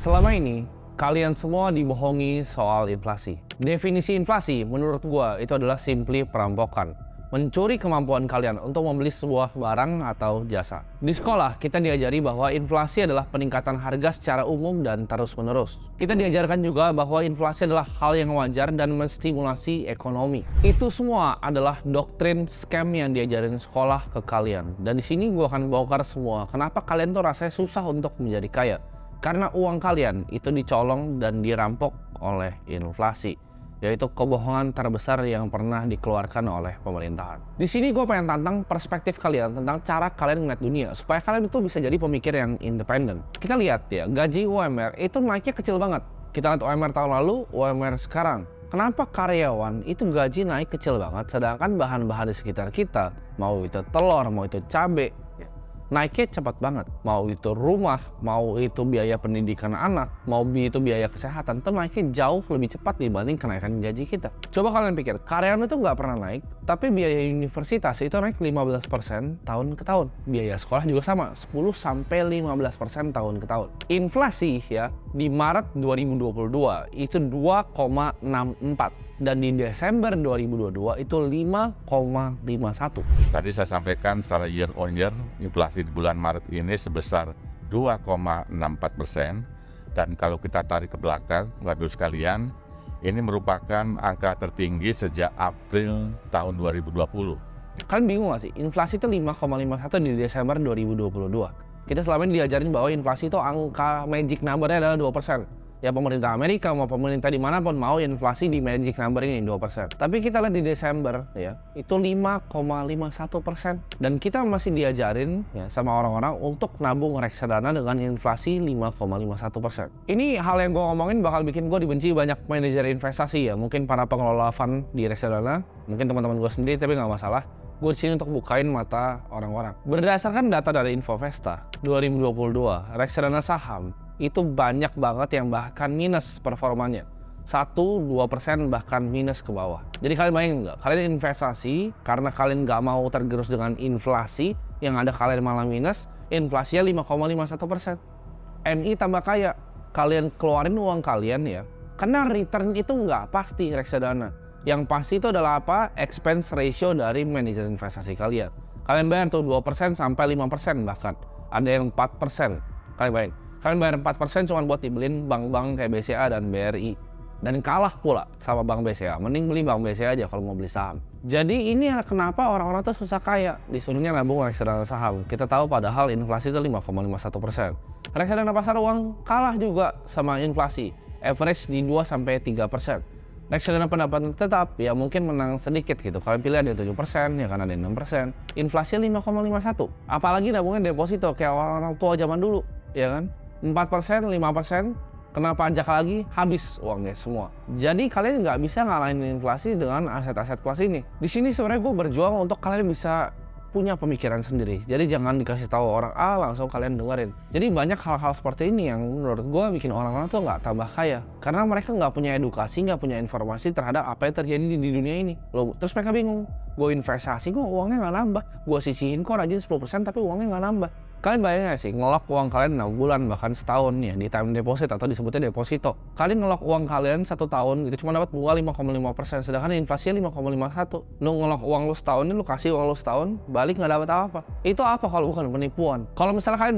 Selama ini, kalian semua dibohongi soal inflasi. Definisi inflasi menurut gua itu adalah simply perampokan. Mencuri kemampuan kalian untuk membeli sebuah barang atau jasa. Di sekolah, kita diajari bahwa inflasi adalah peningkatan harga secara umum dan terus-menerus. Kita diajarkan juga bahwa inflasi adalah hal yang wajar dan menstimulasi ekonomi. Itu semua adalah doktrin scam yang diajarin sekolah ke kalian. Dan di sini gua akan bongkar semua. Kenapa kalian tuh rasanya susah untuk menjadi kaya? Karena uang kalian itu dicolong dan dirampok oleh inflasi, yaitu kebohongan terbesar yang pernah dikeluarkan oleh pemerintahan. Di sini gue pengen tantang perspektif kalian tentang cara kalian ngeliat dunia, supaya kalian itu bisa jadi pemikir yang independen. Kita lihat ya, gaji UMR itu naiknya kecil banget. Kita lihat UMR tahun lalu, UMR sekarang. Kenapa karyawan itu gaji naik kecil banget, sedangkan bahan-bahan di sekitar kita, mau itu telur, mau itu cabai, naiknya cepat banget. Mau itu rumah, mau itu biaya pendidikan anak, mau itu biaya kesehatan, itu naiknya jauh lebih cepat dibanding kenaikan gaji kita. Coba kalian pikir, karyawan itu nggak pernah naik, tapi biaya universitas itu naik 15% tahun ke tahun. Biaya sekolah juga sama, 10-15% tahun ke tahun. Inflasi ya, di Maret 2022 itu 2,64. Dan di Desember 2022 itu 5,51. Tadi saya sampaikan secara year on year, inflasi di bulan Maret ini sebesar 2,64%. Dan kalau kita tarik ke belakang, Bapak-Ibu sekalian, ini merupakan angka tertinggi sejak April tahun 2020. Kalian bingung gak sih? Inflasi itu 5,51 di Desember 2022. Kita selama ini diajarin bahwa inflasi itu angka magic number-nya adalah 2%. Ya pemerintah Amerika mau pemerintah dimanapun mau inflasi di magic number ini 2%. Tapi kita lihat di Desember ya itu 5,51%. Dan kita masih diajarin ya sama orang-orang untuk nabung reksadana dengan inflasi 5,51%. Ini hal yang gue ngomongin bakal bikin gue dibenci banyak manajer investasi ya. Mungkin para pengelola fund di reksadana, mungkin teman-teman gue sendiri, tapi nggak masalah. Gue di sini untuk bukain mata orang-orang. Berdasarkan data dari Infovesta 2022, reksadana saham itu banyak banget yang bahkan minus performanya. 1-2% bahkan minus ke bawah. Jadi kalian bayangin nggak? Kalian investasi karena kalian nggak mau tergerus dengan inflasi, yang ada kalian malah minus, inflasinya 5,51%. MI tambah kaya, kalian keluarin uang kalian ya, karena return itu nggak pasti reksadana. Yang pasti itu adalah apa? Expense ratio dari manajer investasi kalian. Kalian bayar tuh 2% sampai 5% bahkan. Ada yang 4%. Kalian bayar 4% cuma buat dibeliin bank-bank kayak BCA dan BRI. Dan kalah pula sama bank BCA. Mending beli bank BCA aja kalau mau beli saham. Jadi ini kenapa orang-orang tuh susah kaya. Disuruhnya nabung reksadana saham. Kita tahu padahal inflasi itu 5,51%. Reksadana pasar uang kalah juga sama inflasi. Average di 2-3%. Reksadana pendapatan tetap ya mungkin menang sedikit gitu. Kalian pilih ada 7%, ya kan ada 6%. Inflasi 5,51. Apalagi nabungnya deposito kayak orang tua zaman dulu, ya kan? 4%, 5%, kena pajak lagi, habis uangnya semua. Jadi kalian nggak bisa ngalahin inflasi dengan aset-aset kelas ini. Di sini sebenarnya gue berjuang untuk kalian bisa punya pemikiran sendiri. Jadi jangan dikasih tahu orang langsung kalian dengerin. Jadi banyak hal-hal seperti ini yang menurut gue bikin orang-orang tuh nggak tambah kaya. Karena mereka nggak punya edukasi, nggak punya informasi terhadap apa yang terjadi di dunia ini. Loh, terus mereka bingung. Gue investasi, gue uangnya nggak nambah. Gue sisihin kok rajin 10% tapi uangnya nggak nambah. Kalian bayangin gak sih, ngelok uang kalian 6 bulan bahkan setahun ya di time deposit atau disebutnya deposito. Kalian ngelok uang kalian 1 tahun gitu cuma dapat bunga 5,5%, sedangkan inflasinya 5,51. Lu ngelok uang lu setahun ini, lu kasih uang lu setahun, balik nggak dapat apa-apa. Itu apa kalau bukan penipuan? Kalau misalnya kalian